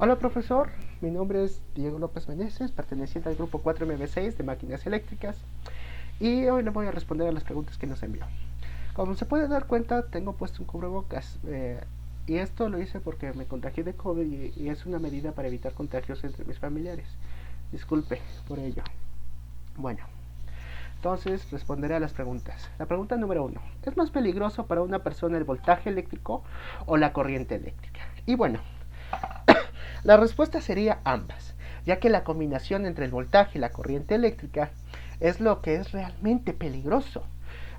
Hola profesor, mi nombre es Diego López Meneses, perteneciente al grupo 4MB6 de máquinas eléctricas y hoy le voy a responder a las preguntas que nos envió. Como se puede dar cuenta, tengo puesto un cubrebocas y esto lo hice porque me contagié de COVID y es una medida para evitar contagios entre mis familiares. Disculpe por ello. Bueno, entonces responderé a las preguntas. La pregunta número 1. ¿Es más peligroso para una persona el voltaje eléctrico o la corriente eléctrica? Y bueno, la respuesta sería ambas, ya que la combinación entre el voltaje y la corriente eléctrica es lo que es realmente peligroso.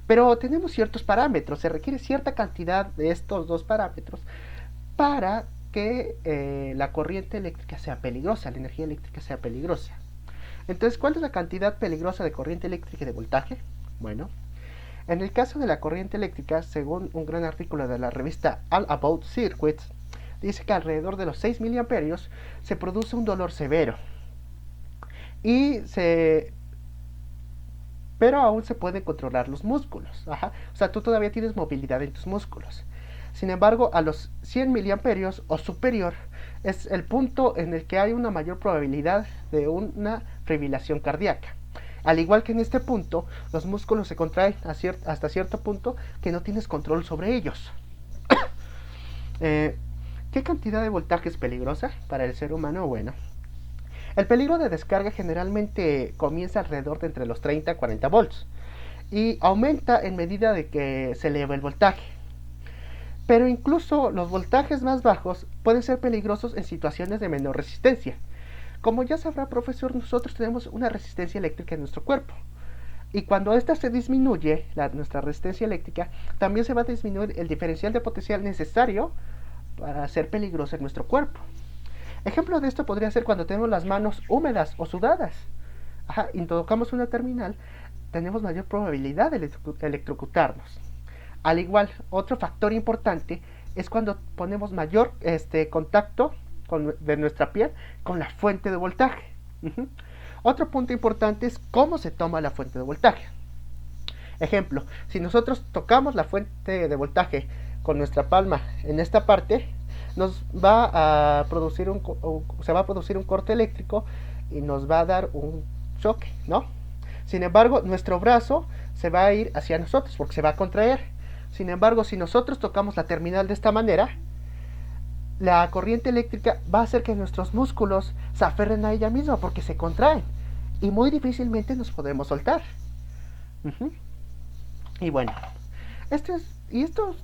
Pero tenemos ciertos parámetros, se requiere cierta cantidad de estos dos parámetros para que la corriente eléctrica sea peligrosa, la energía eléctrica sea peligrosa. Entonces, ¿cuál es la cantidad peligrosa de corriente eléctrica y de voltaje? Bueno, en el caso de la corriente eléctrica, según un gran artículo de la revista All About Circuits, dice que alrededor de los 6 miliamperios se produce un dolor severo. Pero aún se pueden controlar los músculos. Ajá. O sea, tú todavía tienes movilidad en tus músculos. Sin embargo, a los 100 miliamperios o superior es el punto en el que hay una mayor probabilidad de una fibrilación cardíaca. Al igual que en este punto, los músculos se contraen hasta cierto punto que no tienes control sobre ellos. ¿Qué cantidad de voltaje es peligrosa para el ser humano? Bueno, el peligro de descarga generalmente comienza alrededor de entre los 30 y 40 volts y aumenta en medida de que se eleva el voltaje. Pero incluso los voltajes más bajos pueden ser peligrosos en situaciones de menor resistencia. Como ya sabrá, profesor, nosotros tenemos una resistencia eléctrica en nuestro cuerpo. Y cuando esta se disminuye, nuestra resistencia eléctrica, también se va a disminuir el diferencial de potencial necesario para ser peligroso en nuestro cuerpo. Ejemplo de esto podría ser cuando tenemos las manos húmedas o sudadas. Ajá, y tocamos una terminal, tenemos mayor probabilidad de electrocutarnos. Al igual, otro factor importante es cuando ponemos mayor contacto de nuestra piel con la fuente de voltaje. Otro punto importante es cómo se toma la fuente de voltaje. Ejemplo, si nosotros tocamos la fuente de voltaje con nuestra palma en esta parte, nos va a producir se va a producir un corte eléctrico y nos va a dar un choque, ¿no? Sin embargo, nuestro brazo se va a ir hacia nosotros porque se va a contraer. Sin embargo, si nosotros tocamos la terminal de esta manera, la corriente eléctrica va a hacer que nuestros músculos se aferren a ella misma porque se contraen y muy difícilmente nos podemos soltar. Y bueno, estos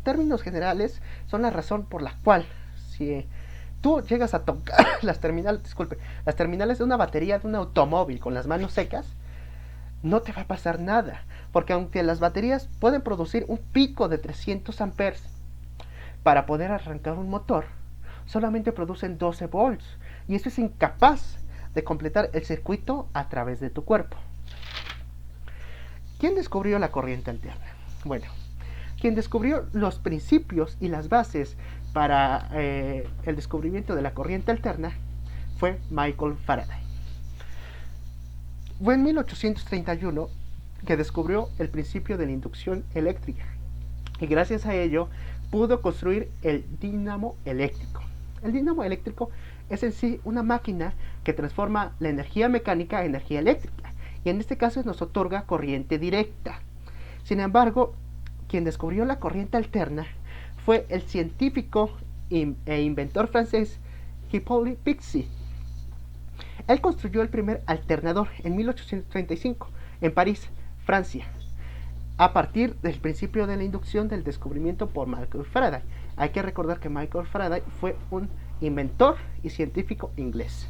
términos generales son la razón por la cual si tú llegas a tocar las terminales de una batería de un automóvil con las manos secas, no te va a pasar nada, porque aunque las baterías pueden producir un pico de 300 amperes para poder arrancar un motor, solamente producen 12 volts y eso es incapaz de completar el circuito a través de tu cuerpo. ¿Quién descubrió la corriente alterna? Bueno, quien descubrió los principios y las bases para el descubrimiento de la corriente alterna fue Michael Faraday. Fue en 1831 que descubrió el principio de la inducción eléctrica y gracias a ello pudo construir el dínamo eléctrico. El dínamo eléctrico es en sí una máquina que transforma la energía mecánica a energía eléctrica y en este caso nos otorga corriente directa. Sin embargo, quien descubrió la corriente alterna fue el científico e inventor francés Hippolyte Pixii. Él construyó el primer alternador en 1835 en París, Francia, a partir del principio de la inducción del descubrimiento por Michael Faraday. Hay que recordar que Michael Faraday fue un inventor y científico inglés.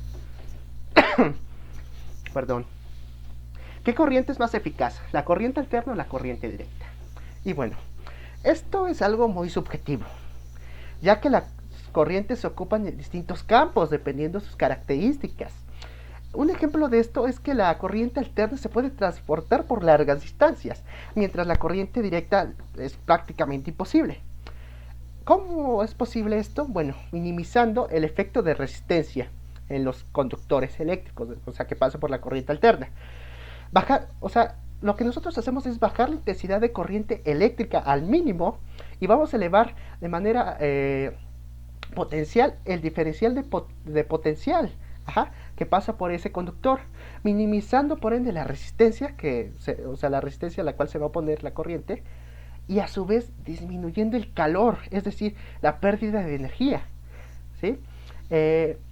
Perdón. ¿Qué corriente es más eficaz? ¿La corriente alterna o la corriente directa? Y bueno, esto es algo muy subjetivo, ya que las corrientes se ocupan en distintos campos dependiendo de sus características. Un ejemplo de esto es que la corriente alterna se puede transportar por largas distancias, mientras la corriente directa es prácticamente imposible. ¿Cómo es posible esto? Bueno, minimizando el efecto de resistencia en los conductores eléctricos, o sea, que pasan por la corriente alterna. Lo que nosotros hacemos es bajar la intensidad de corriente eléctrica al mínimo y vamos a elevar de manera potencial, el diferencial de potencial, ajá, que pasa por ese conductor, minimizando por ende la resistencia, o sea, la resistencia a la cual se va a oponer la corriente, y a su vez disminuyendo el calor, es decir, la pérdida de energía, ¿sí?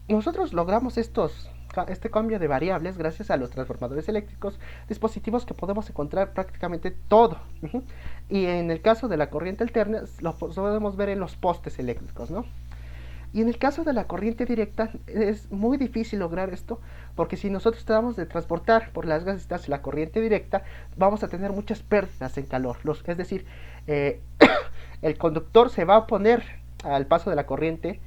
Nosotros logramos este cambio de variables gracias a los transformadores eléctricos, dispositivos que podemos encontrar prácticamente todo. Y en el caso de la corriente alterna, lo podemos ver en los postes eléctricos, ¿no? Y en el caso de la corriente directa es muy difícil lograr esto, porque si nosotros tratamos de transportar por las distancias la corriente directa, vamos a tener muchas pérdidas en calor. Es decir, el conductor se va a oponer al paso de la corriente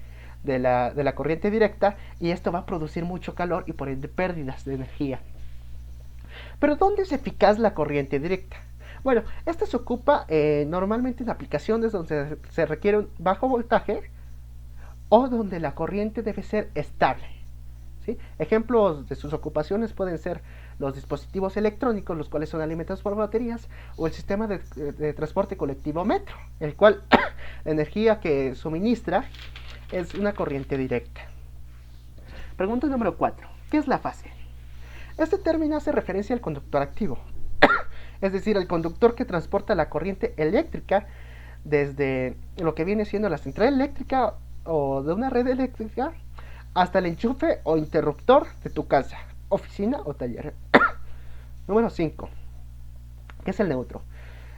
de la corriente directa, y esto va a producir mucho calor y por ende pérdidas de energía. Pero ¿dónde es eficaz la corriente directa? Bueno, esta se ocupa normalmente en aplicaciones donde se requiere un bajo voltaje o donde la corriente debe ser estable, ¿sí? Ejemplos de sus ocupaciones pueden ser los dispositivos electrónicos, los cuales son alimentados por baterías, o el sistema de transporte colectivo metro, el cual la energía que suministra es una corriente directa. Pregunta número 4. ¿Qué es la fase? Este término hace referencia al conductor activo, es decir, el conductor que transporta la corriente eléctrica desde lo que viene siendo la central eléctrica o de una red eléctrica hasta el enchufe o interruptor de tu casa, oficina o taller. Número 5. ¿Qué es el neutro?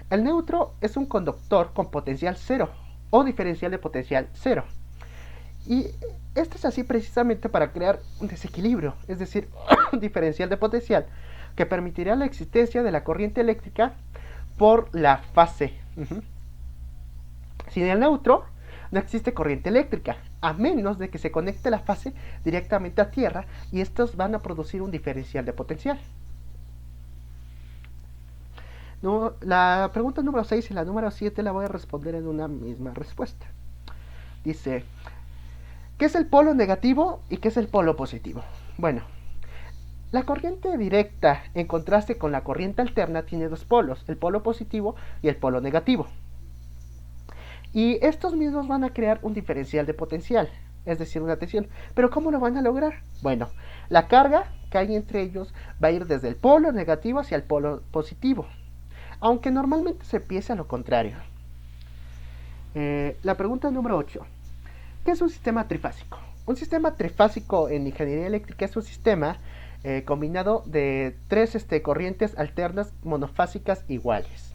El neutro es un conductor con potencial cero o diferencial de potencial cero. Y esto es así precisamente para crear un desequilibrio, es decir, un diferencial de potencial que permitirá la existencia de la corriente eléctrica por la fase. Sin el neutro no existe corriente eléctrica, a menos de que se conecte la fase directamente a tierra, y estos van a producir un diferencial de potencial. No, la pregunta número 6 y la número 7 la voy a responder en una misma respuesta. Dice, ¿qué es el polo negativo y qué es el polo positivo? Bueno, la corriente directa, en contraste con la corriente alterna, tiene dos polos, el polo positivo y el polo negativo. Y estos mismos van a crear un diferencial de potencial, es decir, una tensión. ¿Pero cómo lo van a lograr? Bueno, la carga que hay entre ellos va a ir desde el polo negativo hacia el polo positivo, aunque normalmente se piensa lo contrario. La pregunta número 8. ¿Qué es un sistema trifásico? Un sistema trifásico en ingeniería eléctrica es un sistema combinado de tres corrientes alternas monofásicas iguales,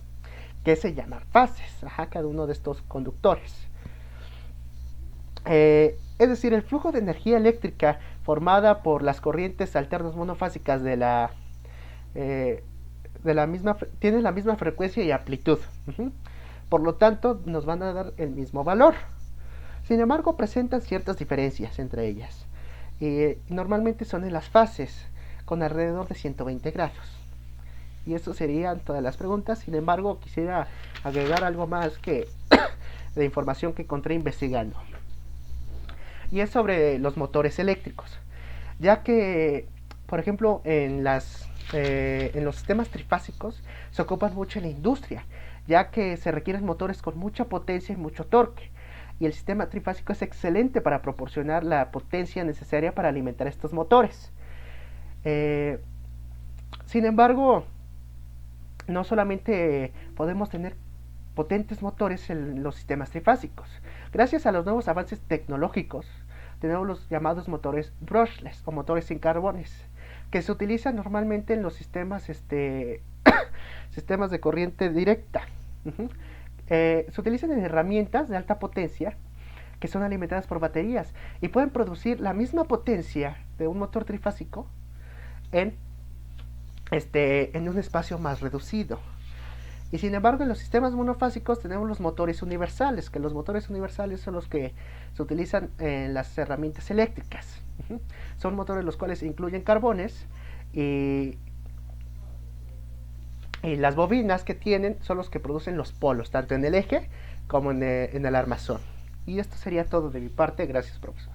que se llaman fases, cada uno de estos conductores. Es decir, el flujo de energía eléctrica formada por las corrientes alternas monofásicas tiene la misma frecuencia y amplitud. Por lo tanto, nos van a dar el mismo valor. Sin embargo, presentan ciertas diferencias entre ellas. Normalmente son en las fases, con alrededor de 120 grados. Y eso serían todas las preguntas. Sin embargo, quisiera agregar algo más de información que encontré investigando. Y es sobre los motores eléctricos. Ya que, por ejemplo, en los sistemas trifásicos se ocupan mucho en la industria, ya que se requieren motores con mucha potencia y mucho torque. Y el sistema trifásico es excelente para proporcionar la potencia necesaria para alimentar estos motores. Sin embargo, no solamente podemos tener potentes motores en los sistemas trifásicos. Gracias a los nuevos avances tecnológicos, tenemos los llamados motores brushless o motores sin carbones, que se utilizan normalmente en los sistemas sistemas de corriente directa. Se utilizan en herramientas de alta potencia que son alimentadas por baterías y pueden producir la misma potencia de un motor trifásico en un espacio más reducido. Y sin embargo, en los sistemas monofásicos tenemos los motores universales, que los motores universales son los que se utilizan en las herramientas eléctricas. Son motores los cuales incluyen carbones y las bobinas que tienen son los que producen los polos, tanto en el eje como en el armazón. Y esto sería todo de mi parte. Gracias, profesor.